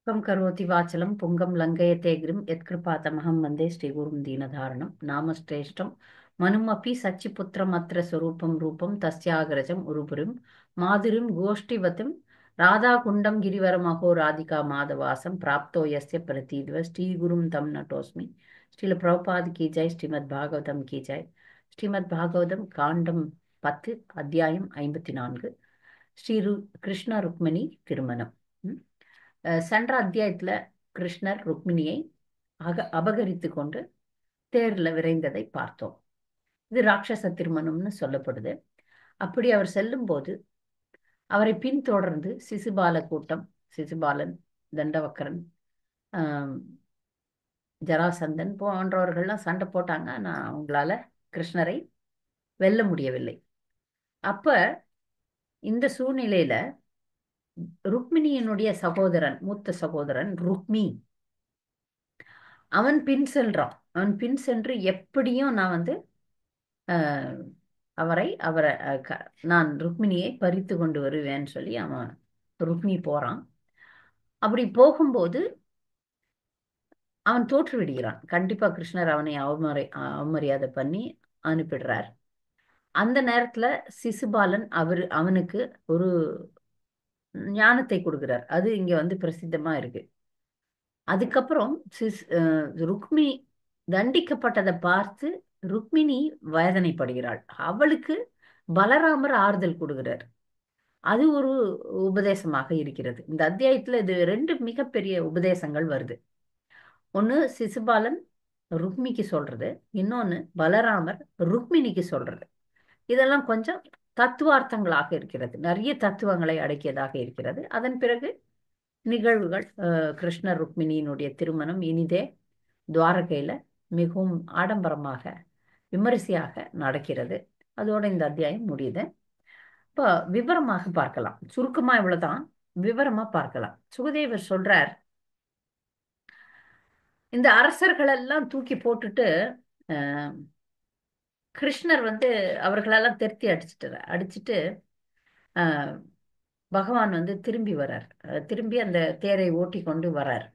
Come கரோதி வாச்சலம் புங்கம் லங்கயதே கிரிம் யத்கிருபாதமஹம் வந்தே ஸ்ரீகுரும் தீனதாரணம் நாமஸ்ரேஷ்டம் மனுமபி சச்சிபுத்திரம் அத்திர ஸ்வரூபம் ரூபம் தஸ்யாகிரஜம் உருபுரிம் மாதிரிம் கோஷ்டிவதிம் ராதாகுண்டம் கிரிவரம் அகோ ராதிகா மாதவாசம் பிராப்தோ யஸ்ய பிரதீத்வ ஸ்ரீகுரும் தம் நட்டோஸ்மி ஸ்ரீல பிரபுபாத் கி ஜெய் ஸ்ரீமத் பாகவதம் கி ஜெய் ஸ்ரீமத் பாகவதம் காண்டம் 10 அத்தியாயம் 54 கிருஷ்ண ருக்மிணி திருமணம். சென்ற அத்தியாயத்துல கிருஷ்ணர் ருக்மிணியை அபகரித்து கொண்டு தேர்ல விரைந்ததை பார்த்தோம். இது ராட்சச திருமணம்னு சொல்லப்படுது. அப்படி அவர் செல்லும் போது அவரை பின்தொடர்ந்து சிசுபால கூட்டம், சிசுபாலன், தண்டவக்கரன், ஜராசந்தன் போன்றவர்கள்லாம் சண்டை போட்டாங்க. ஆனா அவங்களால கிருஷ்ணரை வெல்ல முடியவில்லை. அப்ப இந்த சூழ்நிலையில ருக்மிணியினுடைய சகோதரன், மூத்த சகோதரன் ருக்மி, அவன் பின் செல்றான். அவன் பின் சென்று எப்படியும் நான் வந்து அஹ், அவரை நான் ருக்மிணியை பறித்து கொண்டு வருவேன்னு சொல்லி அவன் ருக்மி போறான். அப்படி போகும்போது அவன் தோற்று விடுகிறான். கண்டிப்பா கிருஷ்ணர் அவனை அவமரியாதை பண்ணி அனுப்பிடுறார். அந்த நேரத்துல சிசுபாலன் அவனுக்கு ஒரு ஞானத்தை கொடுக்கிறார். அது இங்க வந்து பிரசித்தமா இருக்கு. அதுக்கப்புறம் ருக்மி தண்டிக்கப்பட்டதை பார்த்து ருக்மிணி வேதனைப்படுகிறாள். அவளுக்கு பலராமர் ஆறுதல் கொடுக்கிறார். அது ஒரு உபதேசமாக இருக்கிறது. இந்த அத்தியாயத்துல இது ரெண்டு மிகப்பெரிய உபதேசங்கள் வருது. ஒண்ணு சிசுபாலன் ருக்மிக்கு சொல்றது, இன்னொன்னு பலராமர் ருக்மிணிக்கு சொல்றது. இதெல்லாம் கொஞ்சம் தத்துவார்த்தங்களாக இருக்கிறது, நிறைய தத்துவங்களை அடக்கியதாக இருக்கிறது. அதன் பிறகு நிகழ்வுகள், கிருஷ்ணர் ருக்மிணியினுடைய திருமணம் இனிதே துவாரகையில மிகவும் ஆடம்பரமாக விமரிசையாக நடக்கிறது. அதோட இந்த அத்தியாயம் முடியுது. இப்போ விவரமாக பார்க்கலாம். சுருக்கமா இவ்வளவுதான், விவரமா பார்க்கலாம். சுகதேவர் சொல்றார், இந்த அரசர்கள் எல்லாம் தூக்கி போட்டுட்டு கிருஷ்ணர் வந்து அவர்களெல்லாம் தெருத்தி அடிச்சுட்டு பகவான் வந்து திரும்பி வரார். திரும்பி அந்த தேரை ஓட்டி கொண்டு வரார்.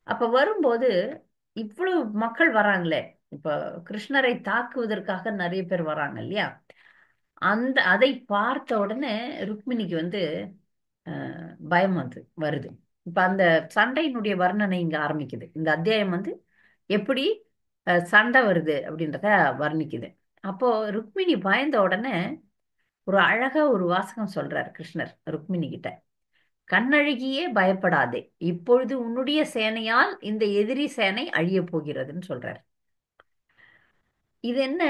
அப்ப வரும்போது இவ்வளவு மக்கள் வராங்களே, இப்ப கிருஷ்ணரை தாக்குவதற்காக நிறைய பேர் வராங்க இல்லையா? அதை பார்த்த உடனே ருக்மிணிக்கு வந்து பயம் வருது. இப்ப அந்த சண்டையினுடைய வர்ணனை இங்க ஆரம்பிக்குது. இந்த அத்தியாயம் வந்து எப்படி சண்டை வருது அப்படின்றத வர்ணிக்குது. அப்போ ருக்மிணி பயந்த உடனே ஒரு அழகா ஒரு வாசகம் சொல்றார் கிருஷ்ணர் ருக்மிணி கிட்ட. கண்ணழகியே பயப்படாதே, இப்பொழுது உன்னுடைய சேனையால் இந்த எதிரி சேனை அழிய போகிறதுன்னு சொல்றார். இது என்ன,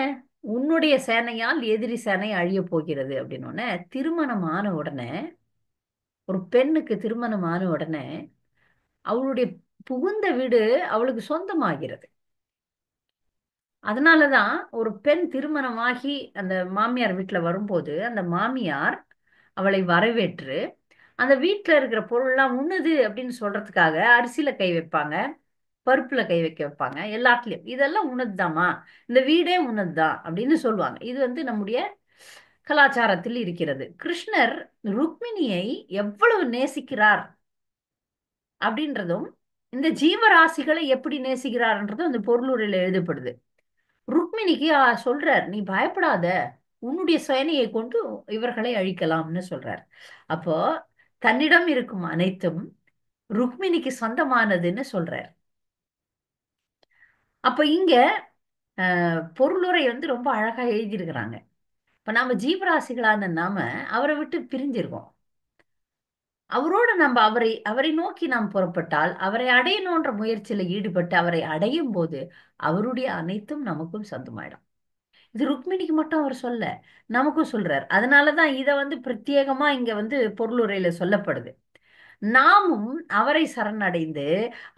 உன்னுடைய சேனையால் எதிரி சேனை அழிய போகிறது அப்படின்னு? திருமணம் ஆன உடனே, ஒரு பெண்ணுக்கு திருமணம் ஆன உடனே அவளுடைய புகுந்த வீடு அவளுக்கு சொந்தமாகிறது. அதனாலதான் ஒரு பெண் திருமணமாகி அந்த மாமியார் வீட்டுல வரும்போது அந்த மாமியார் அவளை வரவேற்று அந்த வீட்டுல இருக்கிற பொருள்லாம் உண்ணுது அப்படின்னு சொல்றதுக்காக அரிசியில கை வைப்பாங்க, பருப்புல கை வைக்க வைப்பாங்க, எல்லாத்துலயும் இதெல்லாம் உனதுதாம்மா, இந்த வீடே உனதுதான் அப்படின்னு சொல்லுவாங்க. இது வந்து நம்முடைய கலாச்சாரத்தில் இருக்கிறது. கிருஷ்ணர் ருக்மிணியை எவ்வளவு நேசிக்கிறார் அப்படின்றதும், இந்த ஜீவராசிகளை எப்படி நேசிக்கிறார்ன்றதும் அந்த பொருளுரையில எழுதப்படுது. ருக்மிணிக்கு சொல்றார், நீ பயப்படாத, உன்னுடைய சேனையை கொண்டு இவர்களை அழிக்கலாம்னு சொல்றார். அப்போ தன்னிடம் இருக்கும் அனைத்தும் ருக்மிணிக்கு சொந்தமானதுன்னு சொல்றார். அப்ப இங்க பொருளுரை வந்து ரொம்ப அழகா எழுதியிருக்கிறாங்க. இப்ப நாம ஜீவராசிகளான நாம அவரை விட்டு பிரிஞ்சிருக்கோம். அவரோட நம்ம அவரை நோக்கி நாம் புறப்பட்டால், அவரை அடையணுன்ற முயற்சியில ஈடுபட்டு அவரை அடையும் போது அவருடைய அனைத்தும் நமக்கும் சொந்தமாயிடும். இது ருக்மிணிக்கு மட்டும் அவர் சொல்ல, நமக்கும் சொல்றார். அதனாலதான் இத வந்து பிரத்யேகமா இங்க வந்து பொருளுரையில சொல்லப்படுது. நாமும் அவரை சரணடைந்து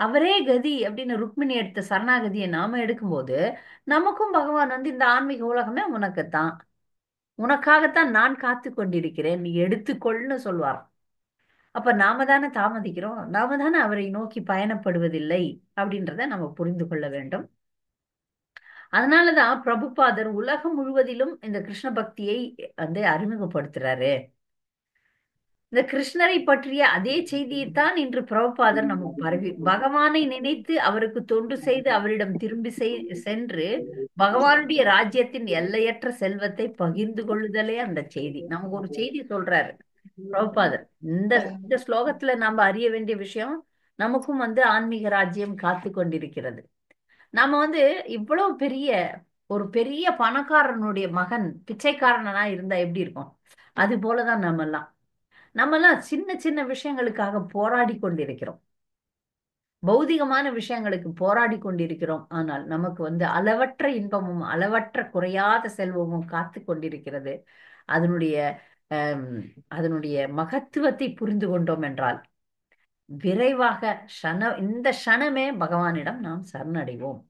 அவரே கதி அப்படின்னு ருக்மிணி எடுத்த சரணாகதியை நாம எடுக்கும்போது நமக்கும் பகவான் வந்து இந்த ஆன்மீக உலகமே உனக்குத்தான், உனக்காகத்தான் நான் காத்து கொண்டிருக்கிறேன், நீ எடுத்துக்கொள்னு சொல்வார். அப்ப நாம தானே தாமதிக்கிறோம், நாம தானே அவரை நோக்கி பயணப்படுவதில்லை அப்படின்றத நம்ம புரிந்து கொள்ள வேண்டும். அதனாலதான் பிரபுபாதர் உலகம் முழுவதிலும் இந்த கிருஷ்ண பக்தியை வந்து அறிமுகப்படுத்துறாரு. இந்த கிருஷ்ணரை பற்றிய அதே செய்தியைத்தான் இன்று பிரபுபாதர் நமக்கு பகவானை நினைத்து அவருக்கு தொண்டு செய்து அவரிடம் திரும்பி சென்று பகவானுடைய ராஜ்யத்தின் எல்லையற்ற செல்வத்தை பகிர்ந்து கொள்ளுதலே அந்த செய்தி. நமக்கு ஒரு செய்தி சொல்றாரு பிரபுபாதர். இந்த இந்த ஸ்லோகத்துல நாம அறிய வேண்டிய விஷயம், நமக்கும் ஆன்மீக ராஜ்யம் காத்து கொண்டிருக்கிறது. நாம இவ்வளவு ஒரு பெரிய பணக்காரனுடைய மகன் பிச்சைக்காரனா இருந்தா எப்படி இருக்கும்? அது போலதான் நம்மெல்லாம் சின்ன சின்ன விஷயங்களுக்காக போராடி கொண்டிருக்கிறோம். பௌதிகமான விஷயங்களுக்கு போராடி கொண்டிருக்கிறோம். ஆனால் நமக்கு அளவற்ற இன்பமும் அளவற்ற குறையாத செல்வமும் காத்து கொண்டிருக்கிறது. அதனுடைய அதனுடைய மகத்துவத்தை புரிந்து கொண்டோம் என்றால் விரைவாக இந்த க்ஷணமே பகவானிடம் நாம் சரணடைவோம்.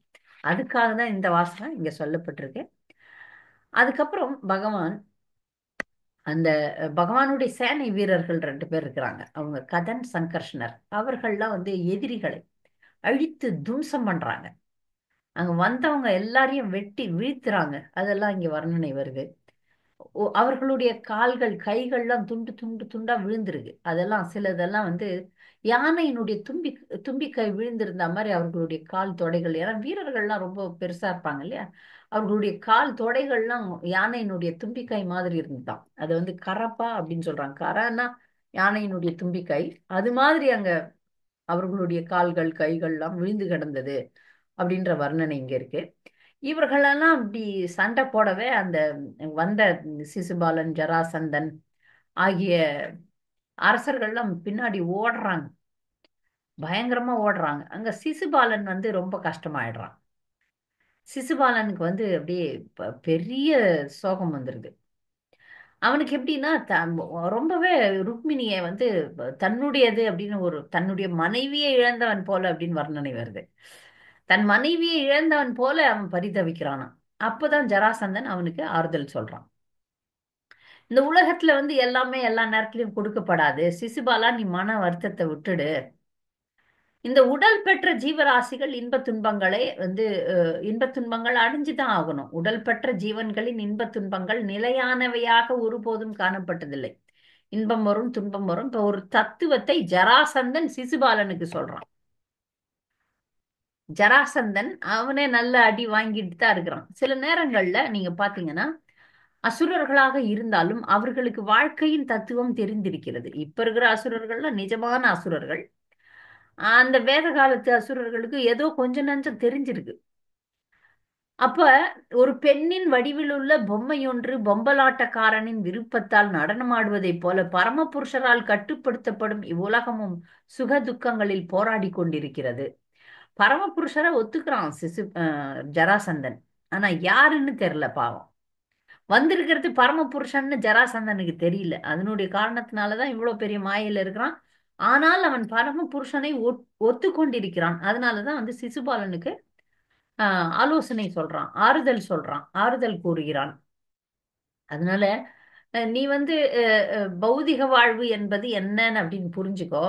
அதுக்காக தான் இந்த வாசகம் இங்க சொல்லப்பட்டிருக்கு. அதுக்கப்புறம் அந்த பகவானுடைய சேனை வீரர்கள் 2 பேர் இருக்கிறாங்க. அவங்க கதன் சங்கர்ஷ்ணர். அவர்கள்லாம் எதிரிகளை அழித்து தும்சம் பண்றாங்க. அங்க வந்தவங்க எல்லாரையும் வெட்டி வீழ்த்துறாங்க. அதெல்லாம் இங்க வர்ணனை வருது. அவர்களுடைய கால்கள் கைகள்லாம் துண்டு துண்டு துண்டா விழுந்துருக்கு. அதெல்லாம் சிலதெல்லாம் யானையினுடைய தும்பிக்கை விழுந்திருந்த மாதிரி அவர்களுடைய கால் தொடைகள், ஏன்னா வீரர்கள்லாம் ரொம்ப பெருசா இருப்பாங்க இல்லையா, அவர்களுடைய கால் தொடைகள்லாம் யானையினுடைய தும்பிக்கை மாதிரி இருந்துதான். அது கரப்பா அப்படின்னு சொல்றாங்க. கரன்னா யானையினுடைய தும்பிக்கை. அது மாதிரி அங்க அவர்களுடைய கால்கள் கைகள்லாம் விழுந்து கிடந்தது அப்படின்ற வர்ணனை இங்க இருக்கு. இவர்களெல்லாம் இப்படி சண்டை போடவே அந்த வந்த சிசுபாலன், ஜராசந்தன் ஆகிய அரசர்கள்லாம் பின்னாடி ஓடுறாங்க. பயங்கரமா ஓடுறாங்க. அங்க சிசுபாலன் ரொம்ப கஷ்டமாயிடுறான். சிசுபாலனுக்கு அப்படியே பெரிய சோகம் வந்துருது. அவனுக்கு எப்படின்னா ரொம்பவே ருக்மிணியை தன்னுடையது அப்படின்னு தன்னுடைய மனைவியை இழந்தவன் போல அப்படின்னு வர்ணனை வருது. தன் மனைவியை இழந்தவன் போல அவன் பரிதவிக்கிறானாம். அப்பதான் ஜராசந்தன் அவனுக்கு ஆறுதல் சொல்றான். இந்த உலகத்துல எல்லாமே எல்லா நேரத்திலயும் கொடுக்கப்படாது. சிசுபாலா, நீ மன வருத்தத்தை விட்டுடு. இந்த உடல் பெற்ற ஜீவராசிகள் இன்பத் துன்பங்களை இன்பத் துன்பங்கள் அடைஞ்சுதான் ஆகணும். உடல் பெற்ற ஜீவன்களின் இன்பத் துன்பங்கள் நிலையானவையாக ஒருபோதும் காணப்பட்டதில்லை. இன்பம் வரும், துன்பம் வரும். இப்ப ஒரு தத்துவத்தை ஜராசந்தன் சிசுபாலனுக்கு சொல்றான். ஜராசந்தன் அவனே நல்ல அடி வாங்கிட்டு தான் இருக்கிறான். சில நேரங்கள்ல நீங்க பாத்தீங்கன்னா அசுரர்களாக இருந்தாலும் அவர்களுக்கு வாழ்க்கையின் தத்துவம் தெரிந்திருக்கிறது. இப்ப இருக்கிற அசுரர்கள்லாம் நிஜமான அசுரர்கள். அந்த வேத காலத்து அசுரர்களுக்கு ஏதோ கொஞ்ச நஞ்சம் தெரிஞ்சிருக்கு. அப்ப ஒரு பெண்ணின் வடிவில் உள்ள பொம்மையொன்று பொம்பலாட்டக்காரனின் விருப்பத்தால் நடனமாடுவதைப் போல பரமபுருஷரால் கட்டுப்படுத்தப்படும் இவ்வுலகமும் சுக துக்கங்களில் போராடி கொண்டிருக்கிறது. பரமபுருஷரை ஒத்துக்கிறான் ஜராசந்தன். ஆனா யாருன்னு தெரியல பாவம். வந்திருக்கிறது பரமபுருஷன்னு ஜராசந்தனுக்கு தெரியல. அதனுடைய காரணத்தினாலதான் இவ்வளவு பெரிய மாயையில இருக்கிறான். ஆனால் அவன் பரமபுருஷனை ஒத்துக்கொண்டிருக்கிறான். அதனாலதான் சிசுபாலனுக்கு ஆலோசனை சொல்றான், ஆறுதல் சொல்றான், ஆறுதல் கூறுகிறான். அதனால நீ பௌதிக வாழ்வு என்பது என்னன்னு அப்படின்னு புரிஞ்சுக்கோ.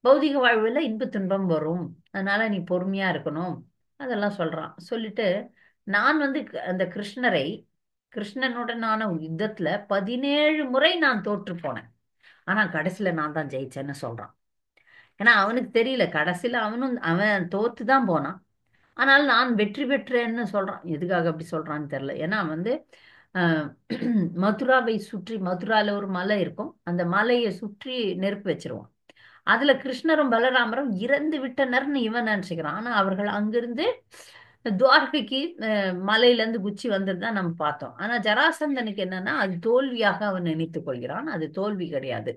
பௌதிக வாழ்வுல இன்ப துன்பம் வரும். அதனால நீ பொறுமையா இருக்கணும். அதெல்லாம் சொல்றான். சொல்லிட்டு நான் அந்த கிருஷ்ணனுடனான யுத்தத்துல 17 முறை நான் தோற்று போனேன். ஆனா கடைசியில நான் தான் ஜெயிச்சேன்னு சொல்றான். ஏன்னா அவனுக்கு தெரியல, கடைசியில அவன் தோத்து தான் போனான். ஆனால் நான் வெற்றி பெற்றேன்னு சொல்றான். எதுக்காக அப்படி சொல்றான்னு தெரியல. ஏன்னா அஹ், மதுராவை சுற்றி, மதுரால ஒரு மலை இருக்கும், அந்த மலையை சுற்றி நெருப்பு வச்சிருவான். அதுல கிருஷ்ணரும் பலராமரும் இறந்து விட்டனர்னு இவன் நினைச்சுக்கிறான். ஆனா அவர்கள் அங்கிருந்து துவாரகைக்கு மலையில இருந்து குச்சி வந்ததுதான் நம்ம பார்த்தோம். ஆனா ஜராசந்தனுக்கு என்னன்னா அது தோல்வியாக அவன் நினைத்துக் கொள்கிறான். அது தோல்வி கிடையாது.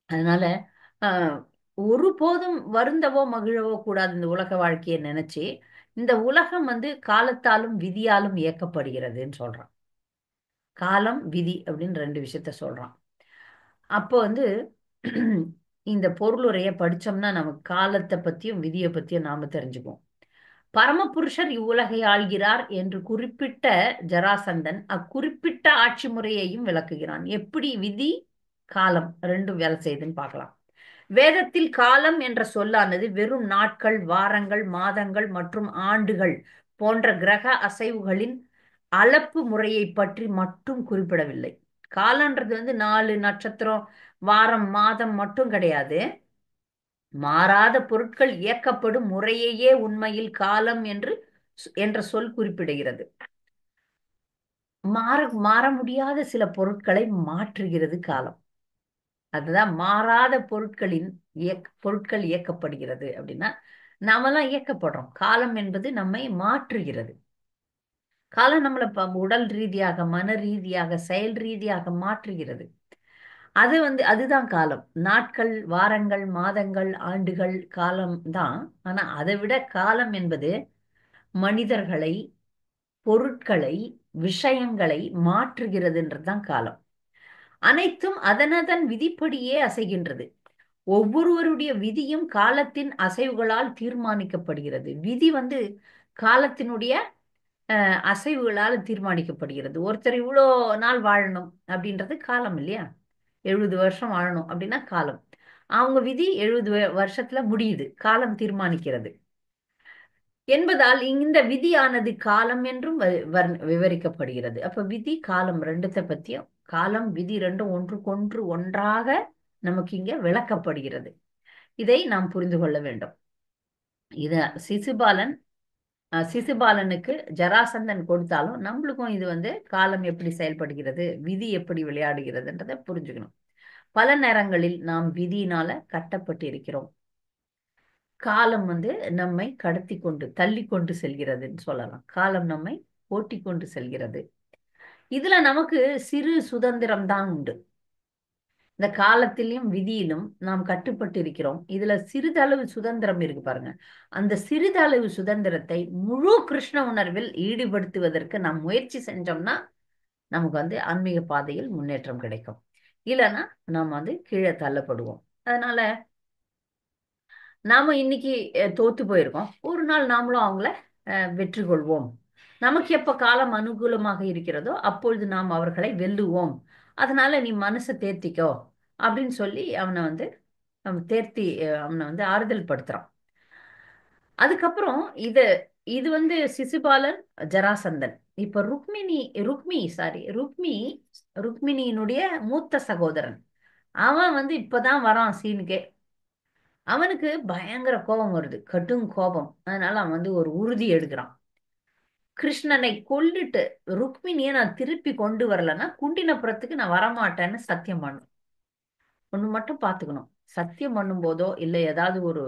அதனால ஆஹ் ஒருபோதும் வருந்தவோ மகிழவோ கூடாது இந்த உலக வாழ்க்கையை நினைச்சு. இந்த உலகம் காலத்தாலும் விதியாலும் இயக்கப்படுகிறதுன்னு சொல்றான். காலம் விதி அப்படின்னு 2 விஷயத்த சொல்றான். அப்போ இந்த பொருளுரைய படிச்சோம்னா நமக்கு காலத்தை பத்தியும் விதியை பத்தியும் நாம தெரிஞ்சுக்குவோம். பரமபுருஷர் இவ்வுலகை ஆள்கிறார் என்று குறிப்பிட்ட ஜராசந்தன் அக்குறிப்பிட்ட ஆட்சி முறையையும் விளக்குகிறான். எப்படி விதி காலம் ரெண்டும் வேலை செய்யுதுன்னு பார்க்கலாம். வேதத்தில் காலம் என்ற சொல்லானது வெறும் நாட்கள், வாரங்கள், மாதங்கள் மற்றும் ஆண்டுகள் போன்ற கிரக அசைவுகளின் அளப்பு முறையை பற்றி மட்டும் குறிப்பிடவில்லை. காலம்ன்றது வந்து நாலு நட்சத்திரம், வாரம், மாதம் மட்டும் கிடையாது. மாறாத பொருட்கள் இயக்கப்படும் முறையையே உண்மையில் காலம் என்று என்ற சொல் குறிப்பிடுகிறது. மாற மாற முடியாத சில பொருட்களை மாற்றுகிறது காலம். அதுதான் மாறாத பொருட்கள் இயக்கப்படுகிறது அப்படின்னா, நாமெல்லாம் இயக்கப்படுறோம். காலம் என்பது நம்மை மாற்றுகிறது. காலம் நம்மளை உடல் ரீதியாக, மன ரீதியாக, செயல் ரீதியாக மாற்றுகிறது. அது வந்து அதுதான் காலம். நாட்கள், வாரங்கள், மாதங்கள், ஆண்டுகள் காலம் தான். ஆனா அதை விட காலம் என்பது மனிதர்களை, பொருட்களை, விஷயங்களை மாற்றுகிறதுன்றதுதான் காலம். அனைத்தும் அதனதன் விதிப்படியே அசைகின்றது. ஒவ்வொருவருடைய விதியும் காலத்தின் அசைவுகளால் தீர்மானிக்கப்படுகிறது. விதி வந்து காலத்தினுடைய அசைவுகளால் தீர்மானிக்கப்படுகிறது. ஒருத்தர் இவ்வளோ நாள் வாழணும் அப்படின்றது காலம் இல்லையா? 70 வருஷம் வாழணும் அப்படின்னா காலம். அவங்க விதி 70 வருஷத்துல முடியுது, காலம் தீர்மானிக்கிறது என்பதால் இந்த விதியானது காலம் என்றும் விவரிக்கப்படுகிறது. அப்ப விதி, காலம் ரெண்டுத்தை பத்தியும், காலம் விதி ரெண்டும் ஒன்றுக்கொன்று ஒன்றாக நமக்கு இங்க விளக்கப்படுகிறது. இதை நாம் புரிந்து கொள்ள வேண்டும். இத சிசுபாலன் சிசுபாலனுக்கு ஜராசந்தன் கொடுத்தாலும் நம்மளுக்கும் இது வந்து காலம் எப்படி செயல்படுகிறது, விதி எப்படி விளையாடுகிறதுன்றதை புரிஞ்சுக்கணும். பல நேரங்களில் நாம் விதியினால கட்டப்பட்டு இருக்கிறோம். காலம் வந்து நம்மை கடத்தி கொண்டு தள்ளி கொண்டு செல்கிறதுன்னு சொல்லலாம். காலம் நம்மை ஓட்டி கொண்டு செல்கிறது. இதுல நமக்கு சிறு சுதந்திரம் தான் உண்டு. இந்த காலத்திலும் விதியிலும் நாம் கட்டுப்பட்டு இருக்கிறோம். இதுல சிறிதளவு சுதந்திரம் இருக்கு பாருங்க. அந்த சிறிதளவு சுதந்திரத்தை முழு கிருஷ்ண உணர்வில் ஈடுபடுத்துவதற்கு நாம் முயற்சி செஞ்சோம்னா நமக்கு வந்து ஆன்மீக பாதையில் முன்னேற்றம் கிடைக்கும். இல்லைன்னா நாம் வந்து கீழே தள்ளப்படுவோம். அதனால நாம இன்னைக்கு தோத்து போயிருக்கோம். ஒரு நாள் நாமளும் அவங்கள வெற்றி கொள்வோம். நமக்கு எப்ப காலம் அனுகூலமாக இருக்கிறதோ அப்பொழுது நாம் அவர்களை வெல்லுவோம். அதனால நீ மனசை தேர்த்திக்கோ அப்படின்னு சொல்லி அவனை வந்து தேர்த்தி அவனை வந்து ஆறுதல் படுத்துறான். அதுக்கப்புறம் இது வந்து சிசுபாலன், ஜராசந்தன். இப்ப ருக்மிணியினுடைய மூத்த சகோதரன். அவன் வந்து இப்பதான் வரான் சீனுக்கே. அவனுக்கு பயங்கர கோபம் வருது, கடும் கோபம். அதனால அவன் வந்து ஒரு உறுதி எடுக்கிறான். கிருஷ்ணனை கொல்லிட்டு ருக்மிணியை நான் திருப்பி கொண்டு வரலன்னா குண்டினபுரத்துக்கு நான் வரமாட்டேன்னு சத்தியம் பண்ணும். ஒண்ணு மட்டும் பாத்துக்கணும். சத்தியம் பண்ணும் போதோ இல்ல ஏதாவது ஒரு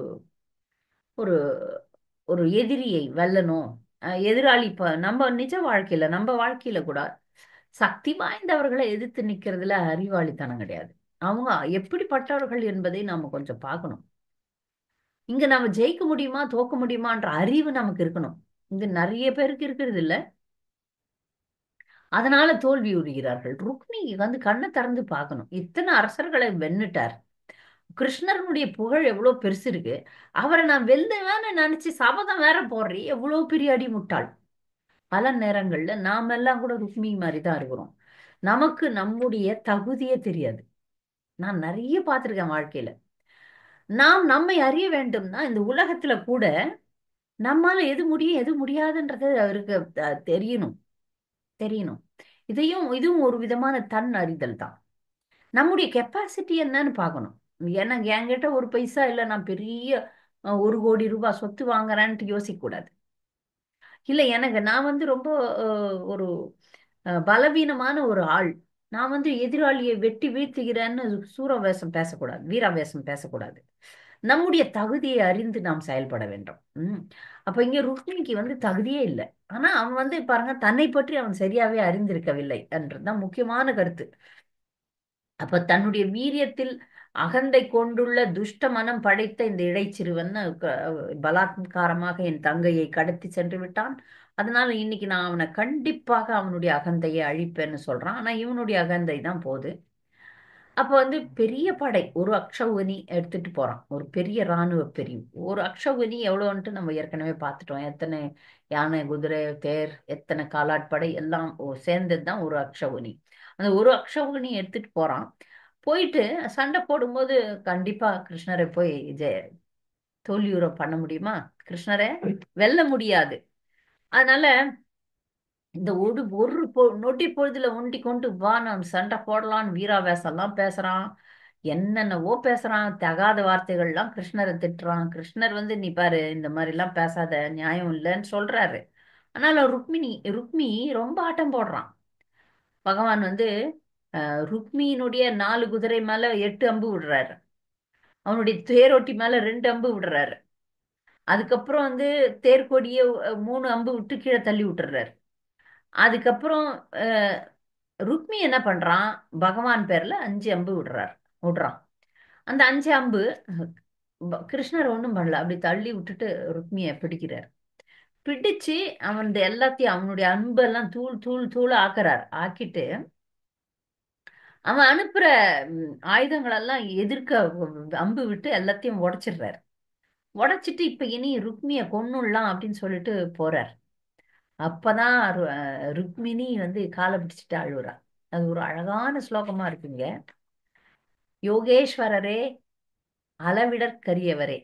ஒரு ஒரு எதிரியை வெல்லணும். எதிராளி இப்ப நம்ம நிஜ வாழ்க்கையில, நம்ம வாழ்க்கையில கூட சக்தி வாய்ந்தவர்களை எதிர்த்து நிக்கிறதுல அறிவாளித்தனம் கிடையாது. அவங்க எப்படிப்பட்டவர்கள் என்பதை நாம கொஞ்சம் பார்க்கணும். இங்க நம்ம ஜெயிக்க முடியுமா, தோக்க முடியுமான்ற அறிவு நமக்கு இருக்கணும். இது நிறைய பேருக்கு இருக்கிறது இல்ல. அதனால தோல்வி உறுகிறார்கள். ருக்மி வந்து கண்ணை திறந்து பார்க்கணும். இத்தனை அரசர்களை வென்னுட்டார். கிருஷ்ணருடைய புகழ் எவ்வளவு பெருசு இருக்கு. அவரை நான் வெல்லுவேன்னு நினைச்சு சபதம் வேற போடுறேன். எவ்வளவு பெரிய அடி முட்டாள். பல நேரங்கள்ல நாம எல்லாம் கூட ருக்மி மாதிரி தான் இருக்கிறோம். நமக்கு நம்முடைய தகுதியே தெரியாது. நான் நிறைய பார்த்திருக்கேன் வாழ்க்கையில. நாம் நம்மை அறிய வேண்டும்னா இந்த உலகத்துல கூட நம்மால எது முடியும் எது முடியாதுன்றது அவருக்கு தெரியணும். தெரியணும். இதுவும் ஒரு விதமான தன் அறிதல் தான். நம்முடைய கெப்பாசிட்டி என்னன்னு பார்க்கணும். எனக்கு என்கிட்ட ஒரு பைசா இல்லை, நான் பெரிய 1 கோடி ரூபாய் சொத்து வாங்குறேன்ட்டு யோசிக்க கூடாது. இல்லை நான் வந்து ரொம்ப ஒரு பலவீனமான ஒரு ஆள், நான் வந்து எதிராளியை வெட்டி வீழ்த்துகிறேன்னு சூரவேஷம் பேசக்கூடாது, வீராவேசம் பேசக்கூடாது. நம்முடைய தகுதியை அறிந்து நாம் செயல்பட வேண்டும். அப்ப இங்க ருக்மிணிக்கு வந்து தகுதியே இல்லை. ஆனா அவன் வந்து பாருங்க, தன்னை பற்றி அவன் சரியாவே அறிந்திருக்கவில்லை என்றதுதான் முக்கியமான கருத்து. அப்ப தன்னுடைய வீரியத்தில் அகந்தை கொண்டுள்ள துஷ்ட மனம் படைத்த இந்த இடைச்சிறுவன் பலாத்காரமாக என் தங்கையை கடத்தி சென்று விட்டான். அதனால இன்னைக்கு நான் அவனை கண்டிப்பாக அவனுடைய அகந்தையை அழிப்பேன்னு சொல்றான். ஆனா இவனுடைய அகந்தை தான் போகுது. அப்ப வந்து பெரிய படை, ஒரு அக்ஷௌகினி எடுத்துட்டு போறான். ஒரு பெரிய இராணுவ பிரிவு. ஒரு அக்ஷௌகினி எவ்வளோன்ட்டு நம்ம ஏற்கனவே பார்த்துட்டோம். எத்தனை யானை, குதிரை, தேர், எத்தனை காலாட்படை எல்லாம் சேர்ந்தது தான் ஒரு அக்ஷௌகினி. அந்த ஒரு அக்ஷௌகினி எடுத்துட்டு போறான். போயிட்டு சண்டை போடும்போது கண்டிப்பா கிருஷ்ணரை போய் தோல்வியுற பண்ண முடியுமா? கிருஷ்ணரை வெல்ல முடியாது. அதனால இந்த நொடி பொழுதுல ஒண்டி கொண்டு வா நான் சண்டை போடலான்னு வீராவேசம்லாம் பேசுறான். என்னென்னவோ பேசுறான். தகாத வார்த்தைகள்லாம் கிருஷ்ணரை திட்டுறான். கிருஷ்ணர் வந்து நீ பாரு இந்த மாதிரி எல்லாம் பேசாத, நியாயம் இல்லைன்னு சொல்றாரு. ஆனாலும் ருக்மி ரொம்ப ஆட்டம் போடுறான். பகவான் வந்து ருக்மியினுடைய 4 குதிரை மேல 8 அம்பு விடுறாரு. அவனுடைய தேரோட்டி மேல 2 அம்பு விடுறாரு. அதுக்கப்புறம் வந்து தேர்கொடிய 3 அம்பு விட்டு கீழே தள்ளி விட்டுறாரு. அதுக்கப்புறம் அஹ், ருக்மி என்ன பண்றான்? பகவான் பேர்ல 5 அம்பு விடுறான். அந்த 5 அம்பு கிருஷ்ணர் ஒண்ணும் பண்ணல. அப்படி தள்ளி விட்டுட்டு ருக்மியை பிடிக்கிறார். பிடிச்சு எல்லாத்தையும் அவனுடைய அன்பெல்லாம் தூள் தூள் தூள் ஆக்கிட்டு அவன் அனுப்புற ஆயுதங்கள் எல்லாம் எதிர்க்க அம்பு விட்டு எல்லாத்தையும் உடைச்சிடுறாரு. உடைச்சிட்டு இப்ப இனி ருக்மியை கொன்னுடலாம் அப்படின்னு சொல்லிட்டு போறார். அப்பதான் ருக்மிணி வந்து காலை பிடிச்சிட்டு அழுவுறா. அது ஒரு அழகான ஸ்லோகமா இருக்குங்க. யோகேஸ்வரரே, அளவிடற்கரியவரே,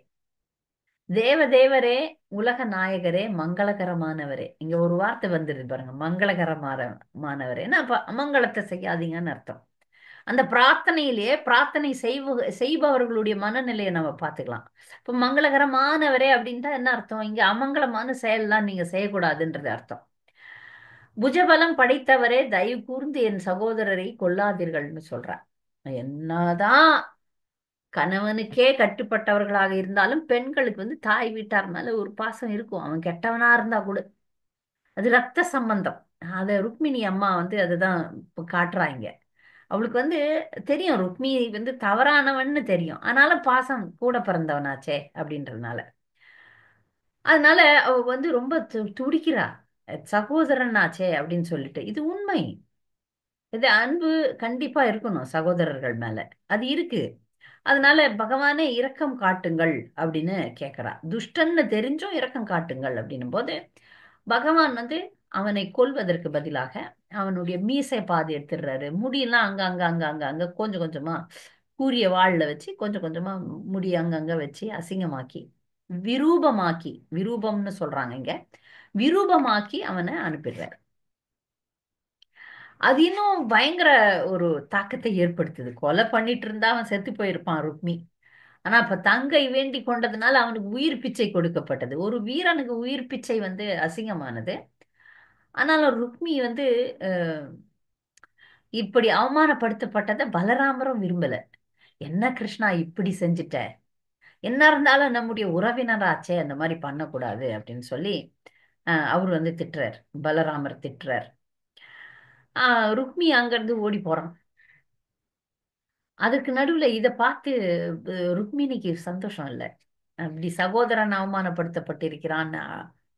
தேவதேவரே, உலக நாயகரே, மங்களகரமானவரே. இங்க ஒரு வார்த்தை வந்துருது பாருங்க, மங்களகரமானவரே. அப்ப அமங்கலத்தை செய்யாதீங்கன்னு அர்த்தம். அந்த பிரார்த்தனையிலேயே பிரார்த்தனை செய்பவர்களுடைய மனநிலையை நம்ம பார்த்துக்கலாம். இப்ப மங்களகரமானவரே அப்படின்ட்டா என்ன அர்த்தம்? இங்க அமங்கலமான செயல்லாம் நீங்க செய்யக்கூடாதுன்றது அர்த்தம். புஜபலம் படைத்தவரே, தயவு கூர்ந்து என் சகோதரரை கொல்லாதீர்கள்னு சொல்றார். என்னதான் கணவனுக்கே கட்டுப்பட்டவர்களாக இருந்தாலும் பெண்களுக்கு வந்து தாய் வீட்டார் மேல ஒரு பாசம் இருக்கும். அவன் கெட்டவனா இருந்தா கூட அது ரத்த சம்பந்தம். அத ருக்மிணி அம்மா வந்து அதுதான் இப்ப காட்டுறாங்க. அவளுக்கு வந்து தெரியும் ருக்மி வந்து தவறானவன்னு தெரியும். ஆனாலும் பாசம் கூட பிறந்தவனாச்சே அப்படின்றதுனால. அதனால அவ வந்து ரொம்ப துடிக்கிறா. சகோதரனாச்சே அப்படின்னு சொல்லிட்டு. இது உண்மை. இது அன்பு கண்டிப்பா இருக்கணும் சகோதரர்கள் மேல. அது இருக்கு. அதனால பகவானே இரக்கம் காட்டுங்கள் அப்படின்னு கேட்கிறா. துஷ்டன்னு தெரிஞ்சும் இரக்கம் காட்டுங்கள் அப்படின்னும் போது பகவான் வந்து அவனை கொல்வதற்கு பதிலாக அவனுடைய மீசை பாதி எடுத்துடுறாரு. முடியெல்லாம் அங்க அங்க அங்க அங்க அங்க கொஞ்சம் கொஞ்சமா கூரிய வாள்ல வச்சு கொஞ்சம் கொஞ்சமா முடி அங்கங்க வச்சு அசிங்கமாக்கி விரூபம்னு சொல்றாங்க இங்க. விரூபமாக்கி அவனை அனுப்பிடுறாரு. அது இன்னும் பயங்கர ஒரு தாக்கத்தை ஏற்படுத்துது. கொலை பண்ணிட்டு இருந்தா அவன் செத்து போயிருப்பான் ருக்மி. ஆனா அப்ப தங்கை வேண்டி கொண்டதுனால அவனுக்கு உயிர் பிச்சை கொடுக்கப்பட்டது. ஒரு வீரனுக்கு உயிர் பிச்சை வந்து அசிங்கமானது. ஆனாலும் ருக்மி வந்து அஹ், இப்படி அவமானப்படுத்தப்பட்டதை பலராமரும் விரும்பல. என்ன கிருஷ்ணா இப்படி செஞ்சுட்ட? என்ன இருந்தாலும் நம்முடைய உறவினராச்சே, அந்த மாதிரி பண்ணக்கூடாது அப்படின்னு சொல்லி அவர் வந்து திட்டுறார். பலராமர் திட்டுறார். ருக்மி அங்கிருந்து ஓடி போறான். அதுக்கு நடுவுல இதை பார்த்து ருக்மிணிக்கு சந்தோஷம் இல்லை. அப்படி சகோதரன் அவமானப்படுத்தப்பட்டிருக்கிறான்னு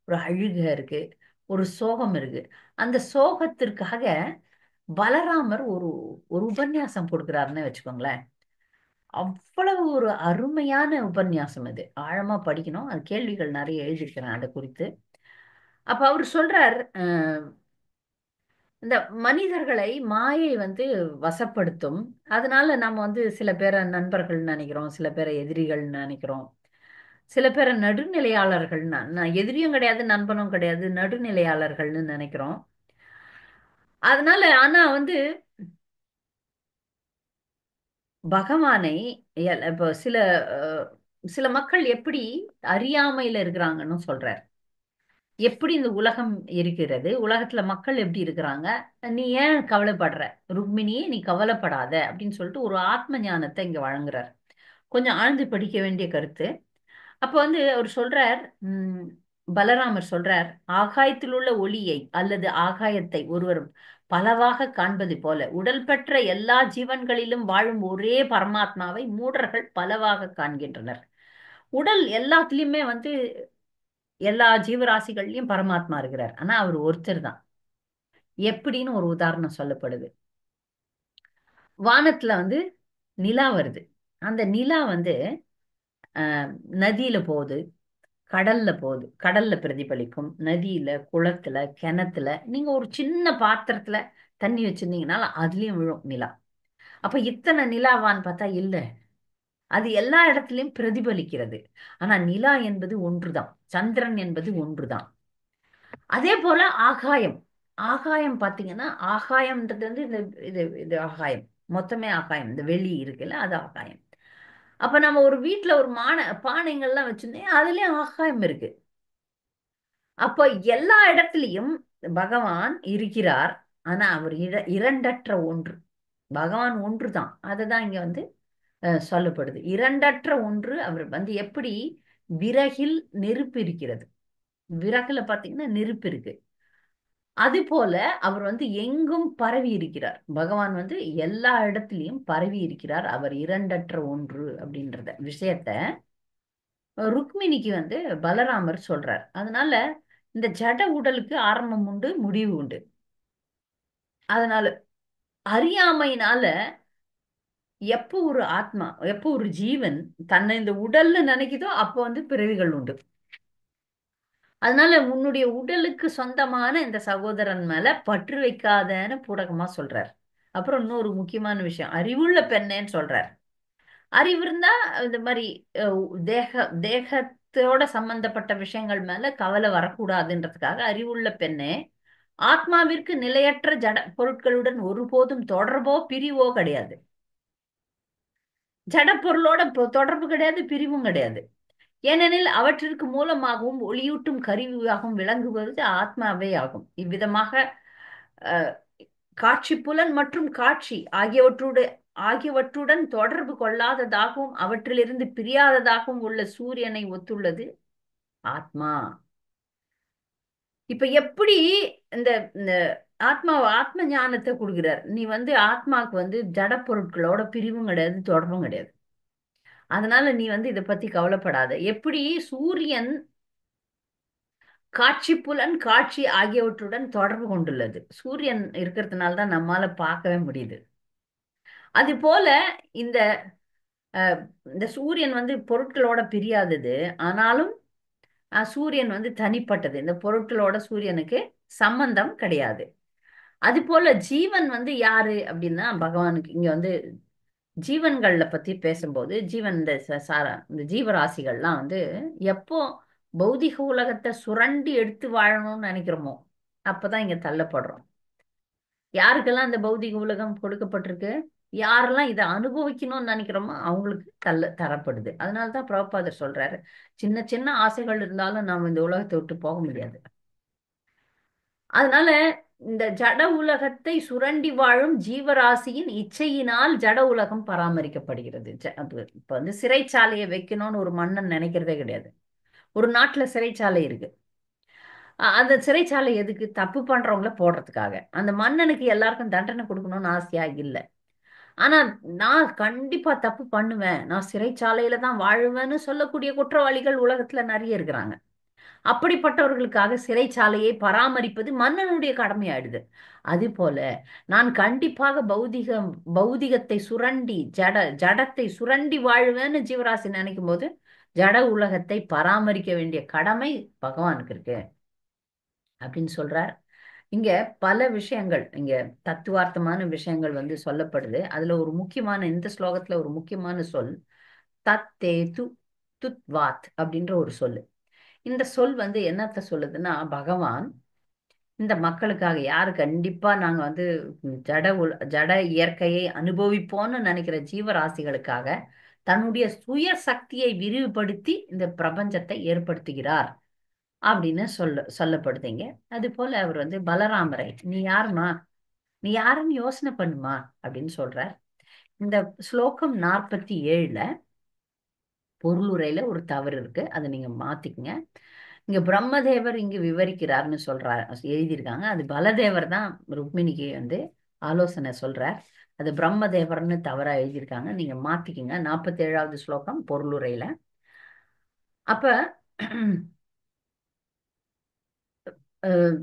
ஒரு அழுகை இருக்கு, ஒரு சோகம் இருக்கு. அந்த சோகத்திற்காக பலராமர் ஒரு ஒரு உபன்யாசம் கொடுக்கிறாருன்னு வச்சுக்கோங்களேன். அவ்வளவு ஒரு அருமையான உபன்யாசம் அது. ஆழமா படிக்கணும். அது கேள்விகள் நிறைய எழுதியிருக்கிறேன் அதை குறித்து. அப்ப அவர் சொல்றார், இந்த மனிதர்களை மாயை வந்து வசப்படுத்தும். அதனால நம்ம வந்து சில பேரை நண்பர்கள் நினைக்கிறோம், சில பேரை எதிரிகள் நினைக்கிறோம், சில பேரை நடுநிலையாளர்கள். நான் எதிரியும் கிடையாது, நண்பனும் கிடையாது, நடுநிலையாளர்கள்னு நினைக்கிறோம். அதனால ஆனா வந்து பகவானை இப்போ அஹ், சில மக்கள் எப்படி அறியாமையில இருக்கிறாங்கன்னு சொல்றார். எப்படி இந்த உலகம் இருக்கிறது, உலகத்துல மக்கள் எப்படி இருக்கிறாங்க, நீ ஏன் கவலைப்படுற? ருக்மிணியே நீ கவலைப்படாத அப்படின்னு சொல்லிட்டு ஒரு ஆத்ம ஞானத்தை இங்க வழங்குறார். கொஞ்சம் ஆழ்ந்து படிக்க வேண்டிய கருத்து. அப்ப வந்து அவர் சொல்றார், பலராமர் சொல்றார், ஆகாயத்தில் உள்ள ஒளியை அல்லது ஆகாயத்தை ஒருவர் பலவாக காண்பது போல உடல் பெற்ற எல்லா ஜீவன்களிலும் வாழும் ஒரே பரமாத்மாவை மூடர்கள் பலவாக காண்கின்றனர். உடல் எல்லாத்துலயுமே வந்து எல்லா ஜீவராசிகள்லயும் பரமாத்மா இருக்கிறார். ஆனா அவர் ஒருத்தர் தான். எப்படின்னு ஒரு உதாரணம் சொல்லப்படுது. வானத்துல வந்து நிலா வருது. அந்த நிலா வந்து அஹ், நதியில போகுது, கடல்ல போகுது. கடல்ல பிரதிபலிக்கும். நதியில, குளத்துல, கிணத்துல நீங்க ஒரு சின்ன பாத்திரத்துல தண்ணி வச்சிருந்தீங்கனால அதுலயும் விழும் நிலா. அப்ப இத்தனை நிலாவான்னு பார்த்தா இல்ல. அது எல்லா இடத்துலயும் பிரதிபலிக்கிறது. ஆனா நிலா என்பது ஒன்றுதான். சந்திரன் என்பது ஒன்றுதான். அதே போல ஆகாயம். ஆகாயம் பார்த்தீங்கன்னா, ஆகாயம்ன்றது வந்து இந்த இது இது ஆகாயம். மொத்தமே ஆகாயம். இந்த வெளி இருக்குல்ல, அது ஆகாயம். அப்ப நம்ம ஒரு வீட்ல ஒரு பானைகள்லாம் வச்சிருந்தேன், அதுலயும் ஆகாயம் இருக்கு. அப்ப எல்லா இடத்துலயும் பகவான் இருக்கிறார். ஆனா அவர் இரண்டற்ற ஒன்று. பகவான் ஒன்று தான். அதுதான் இங்க வந்து சொல்லப்படுது. இரண்டற்ற ஒன்று. அவர் வந்து எப்படி விறகில் நெருப்பு இருக்கிறது. விறகுல பாத்தீங்கன்னா நெருப்பு இருக்கு. அது போல அவர் வந்து எங்கும் பரவி இருக்கிறார். பகவான் வந்து எல்லா இடத்துலயும் பரவி இருக்கிறார். அவர் இரண்டற்ற ஒன்று அப்படின்றத விஷயத்த ருக்மிணிக்கு வந்து பலராமர் சொல்றார். அதனால இந்த ஜட உடலுக்கு ஆரம்பம் உண்டு, முடிவு உண்டு. அதனால அறியாமையினால எப்போ ஒரு ஆத்மா, எப்போ ஒரு ஜீவன் தன்னை இந்த உடல்னு நினைக்குதோ அப்போ வந்து பிறவிகள் உண்டு. அதனால உன்னுடைய உடலுக்கு சொந்தமான இந்த சகோதரன் மேல பற்று வைக்காதன்னு பூடகமா சொல்றார். அப்புறம் இன்னொரு முக்கியமான விஷயம், அறிவுள்ள பெண்ணேன்னு சொல்றார். அறிவு இருந்தா இந்த மாதிரி தேக தேகத்தோட சம்பந்தப்பட்ட விஷயங்கள் மேல கவலை வரக்கூடாதுன்றதுக்காக அறிவுள்ள பெண்ணே, ஆத்மாவிற்கு நிலையற்ற ஜட பொருட்களுடன் ஒருபோதும் தொடர்போ பிரிவோ கிடையாது. ஜட பொருளோட தொடர்பு கிடையாது, பிரிவும் கிடையாது. ஏனெனில் அவற்றிற்கு மூலமாகவும் ஒளியூட்டும் கருவியாகவும் விளங்குவது ஆத்மாவே ஆகும். இவ்விதமாக அஹ், காட்சி புலன் மற்றும் காட்சி ஆகியவற்றுடன் தொடர்பு கொள்ளாததாகவும் அவற்றிலிருந்து பிரியாததாகவும் உள்ள சூரியனை ஒத்துள்ளது ஆத்மா. இப்ப எப்படி இந்த இந்த ஆத்ம ஞானத்தை கொடுக்கிறார். நீ வந்து ஆத்மாவுக்கு வந்து ஜட பொருட்களோட பிரிவும் கிடையாது, தொடர்பும் கிடையாது. அதனால நீ வந்து இதை பத்தி கவலைப்படாத. எப்படி சூரியன் காட்சி புலன் காட்சி ஆகியவற்றுடன் தொடர்பு கொண்டுள்ளது. சூரியன் இருக்கிறதுனால தான் நம்மால பார்க்கவே முடியுது. அது போல இந்த அஹ், இந்த சூரியன் வந்து பொருட்களோட பிரியாதது. ஆனாலும் சூரியன் வந்து தனிப்பட்டது. இந்த பொருட்களோட சூரியனுக்கு சம்பந்தம் கிடையாது. அது போல ஜீவன் வந்து யாரு அப்படின்னா பகவானுக்கு இங்க வந்து ஜீவன்களை பத்தி பேசும்போது ஜீவன் இந்த ஜீவராசிகள்லாம் வந்து எப்போ பௌதிக உலகத்தை சுரண்டி எடுத்து வாழணும்னு நினைக்கிறோமோ அப்பதான் இங்க தள்ளப்படுறோம். யாருக்கெல்லாம் இந்த பௌதிக உலகம் கொடுக்கப்பட்டிருக்கு, யாரெல்லாம் இதை அனுபவிக்கணும்னு நினைக்கிறோமோ அவங்களுக்கு தரப்படுது. அதனாலதான் பிரபுபாதர் சொல்றாரு, சின்ன சின்ன ஆசைகள் இருந்தாலும் நாம் இந்த உலகத்தை விட்டு போக முடியாது. அதனால இந்த ஜட உலகத்தை சுரண்டி வாழும் ஜீவராசியின் இச்சையினால் ஜட உலகம் பராமரிக்கப்படுகிறது. இப்ப வந்து சிறைச்சாலையை வைக்கணும்னு ஒரு மன்னன் நினைக்கிறதே கிடையாது. ஒரு நாட்டுல சிறைச்சாலை இருக்கு. அந்த சிறைச்சாலை எதுக்கு? தப்பு பண்றவங்கள போடுறதுக்காக. அந்த மன்னனுக்கு எல்லாருக்கும் தண்டனை கொடுக்கணும்னு ஆசையா இல்ல. ஆனா நான் கண்டிப்பா தப்பு பண்ணுவேன், நான் சிறைச்சாலையில தான் வாழுவேன்னு சொல்லக்கூடிய குற்றவாளிகள் உலகத்துல நிறைய இருக்கிறாங்க. அப்படிப்பட்டவர்களுக்காக சிறைச்சாலையை பராமரிப்பது மன்னனுடைய கடமையாயிடுது. அது போல நான் கண்டிப்பாக பௌதிகத்தை சுரண்டி ஜடத்தை சுரண்டி வாழ்வேன்னு ஜீவராசி நினைக்கும் போது ஜட உலகத்தை பராமரிக்க வேண்டிய கடமை பகவானுக்கு இருக்கு அப்படின்னு சொல்றார். இங்க பல விஷயங்கள், இங்க தத்துவார்த்தமான விஷயங்கள் வந்து சொல்லப்படுது. அதுல ஒரு முக்கியமான, இந்த ஸ்லோகத்துல ஒரு முக்கியமான சொல் தத்தே துத்வாத் அப்படின்ற ஒரு சொல்லு. இந்த சொல் வந்து என்னத்த சொல்லுதுன்னா, பகவான் இந்த மக்களுக்காக, யாரு கண்டிப்பா நாங்க வந்து ஜட இயற்கையை அனுபவிப்போம்னு நினைக்கிற ஜீவராசிகளுக்காக தன்னுடைய சுய சக்தியை விரிவுபடுத்தி இந்த பிரபஞ்சத்தை ஏற்படுத்துகிறார் அப்படின்னு சொல்லப்படுதுங்க. அது போல அவர் வந்து பலராமரை, நீ யாருமா, நீ யாருன்னு யோசனை பண்ணுமா அப்படின்னு சொல்றார். இந்த ஸ்லோகம் 47ல பொருளுரையில ஒரு தவறு இருக்கு, அதை நீங்க மாத்திக்கங்க. இங்க பிரம்மதேவர் இங்கு விவரிக்கிறார்னு சொல்றார், எழுதியிருக்காங்க. அது பலதேவர் தான் ருக்மிணிக்கு வந்து ஆலோசனை சொல்றார். அது பிரம்மதேவர்னு தவறா எழுதியிருக்காங்க, நீங்க மாத்திக்கங்க. 47வது ஸ்லோகம் பொருளுரையில. அப்ப அஹ்,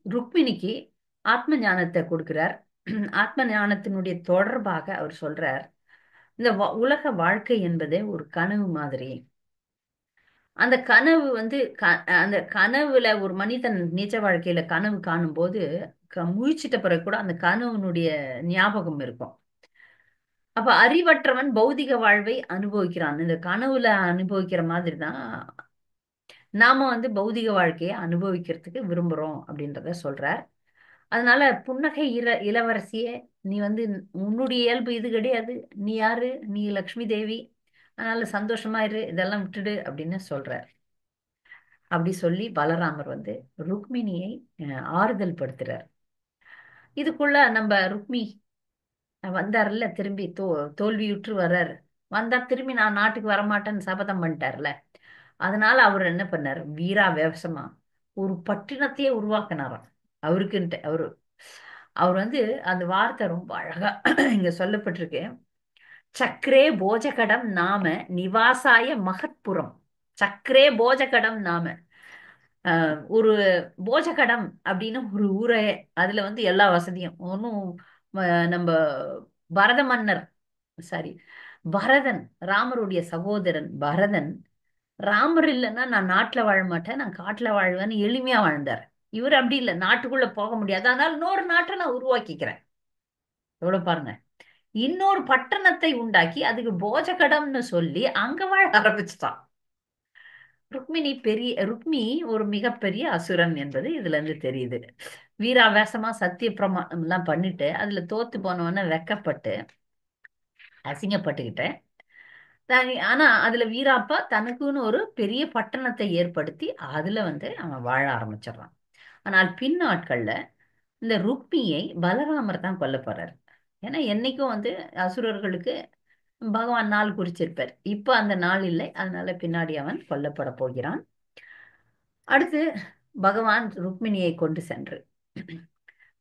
ருக்மிணிக்கு ஆத்ம ஞானத்தை கொடுக்கிறார். ஆத்ம ஞானத்தினுடைய தொடர்பாக அவர் சொல்றார், இந்த உலக வாழ்க்கை என்பதே ஒரு கனவு மாதிரி. அந்த கனவு வந்து அந்த கனவுல ஒரு மனிதன் நிஜ வாழ்க்கையில கனவு காணும் போது முழிச்சிட்ட பிறகு கூட அந்த கனவுனுடைய ஞாபகம் இருக்கும். அப்ப அறிவற்றவன் பௌதிக வாழ்வை அனுபவிக்கிறான். இந்த கனவுல அனுபவிக்கிற மாதிரி தான் நாம வந்து பௌதிக வாழ்க்கையை அனுபவிக்கிறதுக்கு விரும்புறோம் அப்படின்றத சொல்றார். அதனால புன்னகை இளவரசியே, நீ வந்து உன்னுடைய இயல்பு இது கிடையாது. நீ யாரு? நீ லக்ஷ்மி தேவி. அதனால சந்தோஷமா இரு, இதெல்லாம் விட்டுடு அப்படின்னு சொல்றார். அப்படி சொல்லி பலராமர் வந்து ருக்மிணியை ஆறுதல் படுத்துறார். இதுக்குள்ள நம்ம ருக்மி வந்தாருல்ல, திரும்பி தோல்வியுற்று வர்றாரு. வந்தா திரும்பி நான் நாட்டுக்கு வரமாட்டேன்னு சபதம் பண்ணிட்டார்ல. அதனால அவர் என்ன பண்ணார், வீரா வேவசமா ஒரு பட்டினத்தையே உருவாக்கினாராம். அவருக்குன்ட்டு அவரு அவர் வந்து அந்த வார்த்தை ரொம்ப அழகா இங்க சொல்லப்பட்டிருக்கு. சக்ரே போஜகடம் நாம நிவாசாய மகத்புரம். சக்ரே போஜகடம் நாம ஒரு போஜகடம் அப்படின்னு ஒரு ஊரே. அதுல வந்து எல்லா வசதியும் ஒன்றும் நம்ம பரத மன்னர், சாரி, பரதன், ராமருடைய சகோதரன் பரதன், ராமர் இல்லைன்னா நான் நாட்டுல வாழ மாட்டேன், நான் காட்டுல வாழ்வேன்னு எளிமையா வாழ்ந்தார். இவர் அப்படி இல்லை, நாட்டுக்குள்ள போக முடியாது, அதனால இன்னொரு நாட்டை நான் உருவாக்கிக்கிறேன். எவ்வளவு பாருங்க, இன்னொரு பட்டணத்தை உண்டாக்கி அதுக்கு போஜகடம்னு சொல்லி அங்க வாழ ஆரம்பிச்சுட்டான். ருக்மி ஒரு மிகப்பெரிய அசுரன் என்பது இதுல இருந்து தெரியுது. வீராவேசமா சத்திய பிரமாணம் எல்லாம் பண்ணிட்டு அதுல தோத்து போனவன வெக்கப்பட்டு அசிங்கப்பட்டுக்கிட்டேன். ஆனா அதுல வீராப்பா தனக்குன்னு ஒரு பெரிய பட்டணத்தை ஏற்படுத்தி அதுல வந்து அவன் வாழ ஆரம்பிச்சிடறான். ஆனால் பின்னாட்கள்ல இந்த ருக்மியை பலராமர் தான் கொல்ல போறாரு. ஏன்னா என்னைக்கும் வந்து அசுரர்களுக்கு பகவான் நாள் குறிச்சிருப்பார். இப்ப அந்த நாள் இல்லை, அதனால பின்னாடி அவன் கொல்லப்பட போகிறான். அடுத்து பகவான் ருக்மிணியை கொண்டு சென்று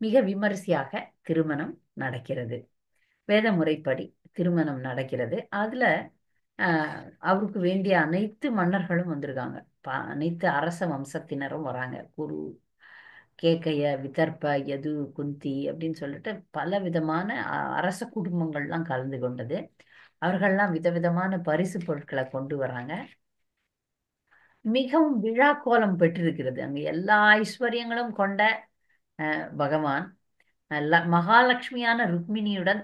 மிக விமரிசையாக திருமணம் நடக்கிறது. வேத முறைப்படி திருமணம் நடக்கிறது. அதுல அவருக்கு வேண்டிய அனைத்து மன்னர்களும் வந்திருக்காங்க. அனைத்து அரச வம்சத்தினரும் வராங்க. குரு, கேகய, விதர்ப்ப, யது, குந்தி அப்படின்னு சொல்லிட்டு பல விதமான அரச குடும்பங்கள்லாம் கலந்து கொண்டது. அவர்கள்லாம் விதவிதமான பரிசு பொருட்களை கொண்டு வராங்க. மிகவும் விழா கோலம் பெற்றிருக்கிறது. அங்க எல்லா ஐஸ்வர்யங்களும் கொண்ட பகவான் மகாலட்சுமியான ருக்மிணியுடன்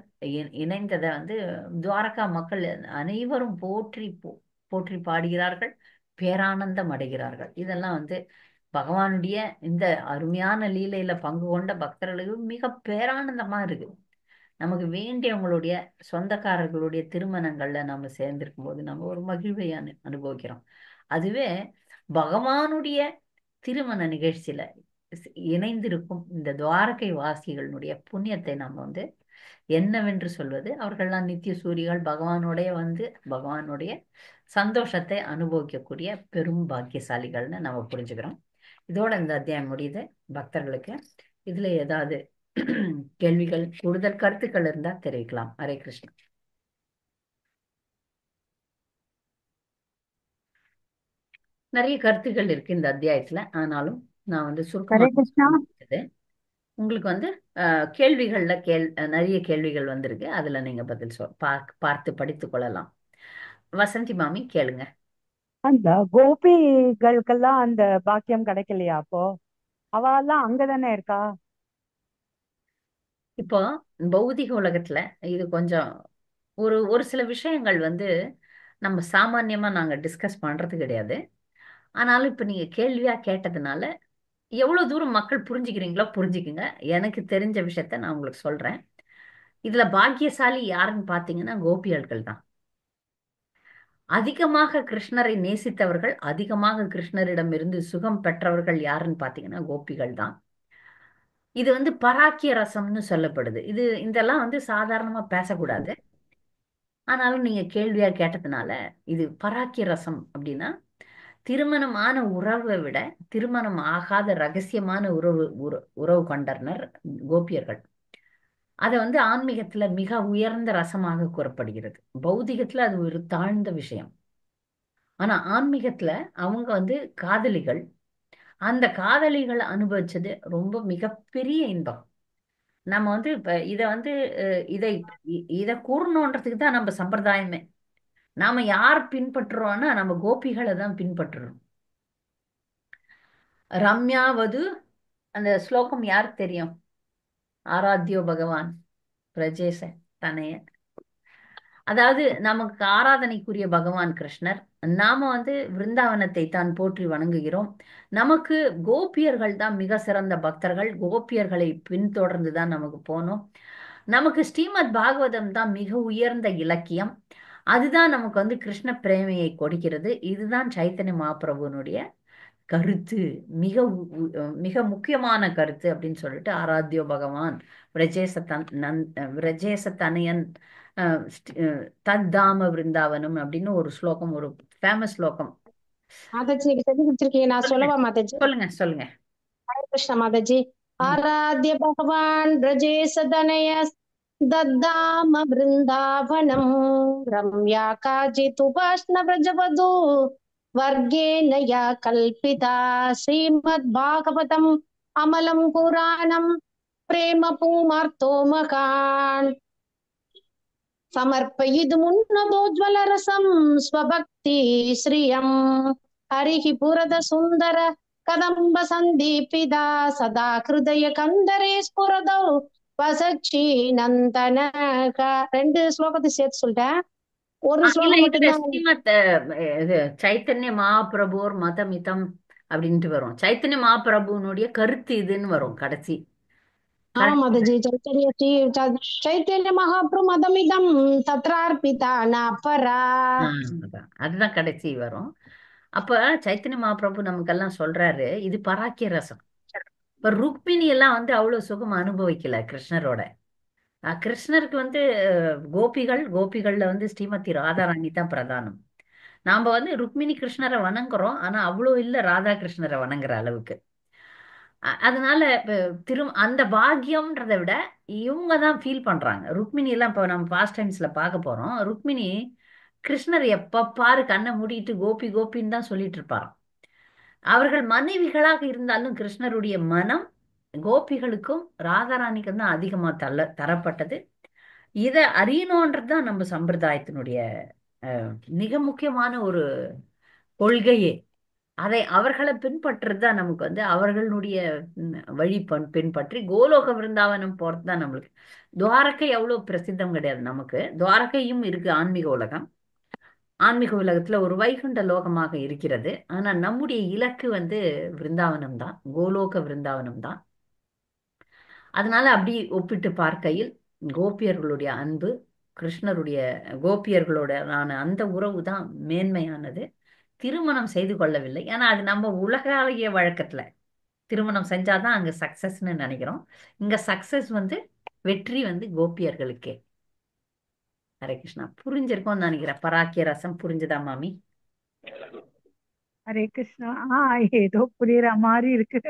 இணைந்ததை வந்து துவாரகா மக்கள் அனைவரும் போற்றி பாடுகிறார்கள், பேரானந்தம் அடைகிறார்கள். இதெல்லாம் வந்து பகவானுடைய இந்த அருமையான லீலையில பங்கு கொண்ட பக்தர்களுக்கு மிக பேரானந்தமா இருக்கு. நமக்கு வேண்டியவங்களுடைய சொந்தக்காரர்களுடைய திருமணங்கள்ல நம்ம சேர்ந்திருக்கும் போது நம்ம ஒரு மகிழ்வை அனுபவிக்கிறோம். அதுவே பகவானுடைய திருமண நிகழ்ச்சியில இணைந்திருக்கும் இந்த துவாரகை வாசிகளுடைய புண்ணியத்தை நாம் வந்து என்னவென்று சொல்வது. அவர்கள்லாம் நித்திய சூரிகள், பகவானுடைய வந்து பகவானுடைய சந்தோஷத்தை அனுபவிக்கக்கூடிய பெரும் பாக்கியசாலிகள்னு நம்ம புரிஞ்சுக்கிறோம். இதோட இந்த அத்தியாயம் முடியுது. பக்தர்களுக்கு இதுல ஏதாவது கேள்விகள், கூடுதல் கருத்துக்கள் இருந்தா தெரிவிக்கலாம். ஹரே கிருஷ்ணா. நிறைய கருத்துக்கள் இருக்கு இந்த அத்தியாயத்துல, ஆனாலும் நான் வந்து சுருக்கமா ஹரே கிருஷ்ணா. உங்களுக்கு வந்து கேள்விகள்ல நிறைய கேள்விகள் வந்திருக்கு. அதுல நீங்க பதில் பார்த்து படித்துக் கொள்ளலாம். வசந்தி மாமி கேளுங்க. அந்த கோபிகளுக்கெல்லாம் அந்த பாக்கியம் கிடைக்கலையா அப்போ? அவெல்லாம் அங்கதானே இருக்கா? இப்போ பௌதிக உலகத்துல இது கொஞ்சம் ஒரு ஒரு சில விஷயங்கள் வந்து நம்ம சாமான்யமா நாங்க டிஸ்கஸ் பண்றது கிடையாது. ஆனாலும் இப்ப நீங்க கேள்வியா கேட்டதுனால எவ்வளவு தூரம் மக்கள் புரிஞ்சுக்கிறீங்களோ புரிஞ்சுக்குங்க. எனக்கு தெரிஞ்ச விஷயத்த நான் உங்களுக்கு சொல்றேன். இதுல பாக்கியசாலி யாருன்னு பாத்தீங்கன்னா கோபியர்கள் தான். அதிகமாக கிருஷ்ணரை நேசித்தவர்கள், அதிகமாக கிருஷ்ணரிடமிருந்து சுகம் பெற்றவர்கள் யாருன்னு பாத்தீங்கன்னா கோபிகள் தான். இது வந்து பராக்கிய ரசம்னு சொல்லப்படுது. இதெல்லாம் வந்து சாதாரணமா பேசக்கூடாது. ஆனாலும் நீங்க கேள்வியா கேட்டதுனால இது பராக்கிய ரசம் அப்படின்னா திருமணமான உறவை விட திருமணம் ஆகாத ரகசியமான உறவு கொண்டனர் கோபியர்கள். அதை வந்து ஆன்மீகத்துல மிக உயர்ந்த ரசமாக கூறப்படுகிறது. பௌதிகத்துல அது ஒரு தாழ்ந்த விஷயம். ஆனா ஆன்மீகத்துல அவங்க வந்து காதலிகள். அந்த காதலிகள் அனுபவிச்சது ரொம்ப மிகப்பெரிய இன்பம். நம்ம வந்து இப்ப இத வந்து இதை இதை கூறணுன்றதுக்கு தான் நம்ம சம்பிரதாயமே. நாம யார் பின்பற்றுறோம்னா நம்ம கோபிகளை தான் பின்பற்றுறோம். ரம்யாவது அந்த ஸ்லோகம் யாருக்கு தெரியும்? ஆராத்யோ பகவான் பிரஜேச தனைய. அதாவது நமக்கு ஆராதனைக்குரிய பகவான் கிருஷ்ணர். நாம வந்து விருந்தாவனத்தை தான் போற்றி வணங்குகிறோம். நமக்கு கோபியர்கள் தான் மிக சிறந்த பக்தர்கள். கோபியர்களை பின்தொடர்ந்து தான் நமக்கு போனோம். நமக்கு ஸ்ரீமத் பாகவதம் தான் மிக உயர்ந்த இலக்கியம். அதுதான் நமக்கு வந்து கிருஷ்ண பிரேமையை கொடுக்கிறது. இதுதான் சைத்தன்ய மகாபிரபுனுடைய கருத்து. மிக மிக முக்கியமான கருத்து அப்படின்னு சொல்லிட்டு ஆராத்யோ பகவான் விரஜேச விரஜேச தனயன் தத்தாம விருந்தாவனம் அப்படின்னு ஒரு ஸ்லோகம், ஒரு ஃபேமஸ் ஸ்லோகம். மாதாஜி நீங்க சொல்லி கொடுத்துருக்கீங்க, நான் சொல்லுங்க சொல்லவா மாதாஜி? சொல்லுங்க சொல்லுங்க. ஹரே கிருஷ்ண மாதாஜி. ம். ஆராத்ய பகவான் பிரஜேசதனய दद्दाम वृन्दावनम् रम्या काचिदुपास्न व्रजवधू वर्गेण या कल्पिता श्रीमद्भागवतम् अमलं पुराणं प्रेम पूमार्तो मकान् समर्पयितुमुन्नतोज्ज्वलरसं स्वभक्ति श्रियम् हरिः पुरद सुन्दर कदम्ब सन्दीपिता सदा हृदय कन्दरे स्फुरदौ வசச்சி நந்தனக. ரெண்டு ஸ்லோகத்தை சேர்த்து சொல்லிட்டேன், ஒரு இல்ல ஸ்லோகம் இதுல மட்டும்தான். ஸ்ரீமத் இது சைத்தன்ய மகாபிரபுர் மதமிதம் அப்படின்ட்டு வரும். சைத்தன்ய மகாபிரபுனுடைய கருத்து இதுன்னு வரும் கடைசி. ஆமா கரெக்ட். மாதாஜி, சைத்தன்ய மகாபிரபு மதமிதம் தத்ரார்ப்பிதா ந பரா. அதுதான் கடைசி வரும். அப்ப சைத்தன்ய மகாபிரபு நமக்கெல்லாம் சொல்றாரு இது பராக்கிய ரசம். இப்ப ருக்மிணி எல்லாம் வந்து அவ்வளவு சுகம் அனுபவிக்கல கிருஷ்ணரோட. கிருஷ்ணருக்கு வந்து கோபிகள்ல வந்து ஸ்ரீமதி ராதாராணி தான் பிரதானம். நாம வந்து ருக்மிணி கிருஷ்ணரை வணங்குறோம், ஆனா அவ்வளோ இல்ல ராதா கிருஷ்ணரை வணங்குற அளவுக்கு. அதனால இப்ப அந்த பாக்கியம்ன்றதை விட இவங்க தான் ஃபீல் பண்றாங்க. ருக்மிணி எல்லாம் இப்போ நம்ம பாஸ்ட் டைம்ஸ்ல பார்க்க போறோம். ருக்மிணி கிருஷ்ணர் எப்ப பாரு கண்ணை மூடிட்டு கோபி கோபின்னு தான் சொல்லிட்டு இருப்பாராம். அவர்கள் மனைவிகளாக இருந்தாலும் கிருஷ்ணருடைய மனம் கோபிகளுக்கும் ராதாராணிக்கும் தான் அதிகமா தரப்பட்டது. இதை அறியணுன்றது தான் நம்ம சம்பிரதாயத்தினுடைய அஹ், மிக முக்கியமான ஒரு கொள்கையே. அதை அவர்களை பின்பற்றுறது தான் நமக்கு வந்து அவர்களுடைய வழி பின்பற்றி கோலோக விருந்தாவனம் போறது தான் நம்மளுக்கு. துவாரகை எவ்வளவு பிரசித்தம் கிடையாது நமக்கு. துவாரகையும் இருக்கு ஆன்மீக உலகம். ஆன்மீக உலகத்துல ஒரு வைகுண்ட லோகமாக இருக்கிறது. ஆனா நம்முடைய இலக்கு வந்து விருந்தாவனம் தான், கோலோக விருந்தாவனம் தான். அதனால அப்படி ஒப்பிட்டு பார்க்கையில் கோபியர்களுடைய அன்பு கிருஷ்ணருடைய கோபியர்களோட அந்த உறவு தான் மேன்மையானது. திருமணம் செய்து கொள்ளவில்லை, ஏன்னா அது நம்ம உலகாலய வழக்கத்துல திருமணம் செஞ்சாதான் அங்க சக்சஸ்ன்னு நினைக்கிறோம். இங்க சக்சஸ் வந்து வெற்றி வந்து கோபியர்களுக்கே. ஹரே கிருஷ்ணா. புரிஞ்சிருக்கோம்னு நினைக்கிறேன். பராக்கிய ரசம் புரிஞ்சுதா மாமி? ஹரே கிருஷ்ணா. ஏதோ புரியுற மாதிரி இருக்கு.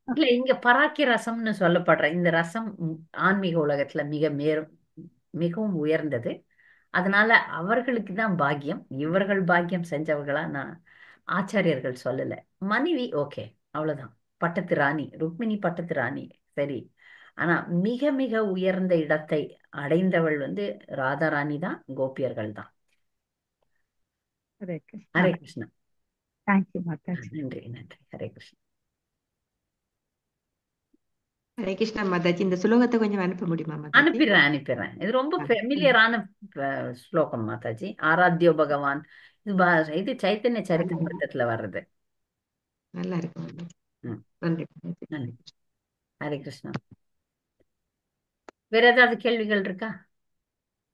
இல்ல இங்க பராக்கிய ரசம்னு சொல்லப்படுற இந்த ரசம் ஆன்மீக உலகத்துல மிகவும் உயர்ந்தது. அதனால அவர்களுக்கு தான் பாக்கியம். இவர்கள் பாக்கியம் செஞ்சவர்களா நான் ஆச்சாரியர்கள் சொல்லல. மனைவி ஓகே, அவ்வளவுதான். பட்டத்து ராணி ருக்மிணி பட்டத்து ராணி சரி. ஆனா மிக மிக உயர்ந்த இடத்தை அடைந்தவள் வந்து ராதாராணி தான், கோபியர்கள் தான். ஹரே கிருஷ்ணா. ஹரே கிருஷ்ணா. தேங்க்யூ மாதாஜி. நன்றி நன்றி. ஹரே கிருஷ்ணா. ஹரே கிருஷ்ணா மாதாஜி, இந்த சுலோகத்தை கொஞ்சம் அனுப்ப முடியுமா மாதாஜி? அனுப்பிடுறேன். இது ரொம்ப ஃபெமிலியரான ஸ்லோகம் மாதாஜி. ஆராத்யோ பகவான். இது சைத்தன்ய சரித்திரத்துல வர்றது. நல்லா இருக்கு மாதாஜி. ம். நன்றி மாதாஜி. நன்றி. ஹரே கிருஷ்ணா. வேற ஏதாவது கேள்விகள் இருக்கா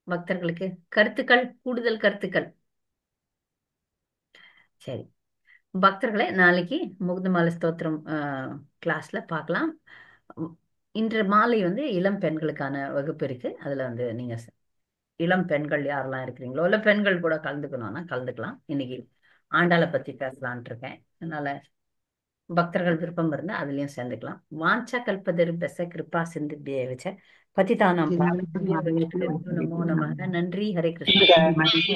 பக்தர்களுக்கு? கருத்துக்கள், கூடுதல் கருத்துக்கள்? சரி பக்தர்களே, நாளைக்கு முகுந்தமாலை ஸ்தோத்திரம் கிளாஸ்ல பார்க்கலாம். இன்று மாலை வந்து இளம் பெண்களுக்கான வகுப்பு இருக்கு. அதுல வந்து நீங்க இளம் பெண்கள் யாரெல்லாம் இருக்கிறீங்களோ இல்ல பெண்கள் கூட கலந்துக்கணும்னா கலந்துக்கலாம். இன்னைக்கு ஆண்டாளை பத்தி பேசலான் இருக்கேன். அதனால பக்தர்கள் விருப்பம் இருந்தா அதுலயும் சேர்ந்துக்கலாம். வாஞ்சா கல்பதரு பெச கிருபா சிந்து வச்ச பதிதானம் பாவனேபியோ வைஷ்ணவேபியோ நமோ நமக. நன்றி. ஹரே கிருஷ்ணா. மாதாஜி.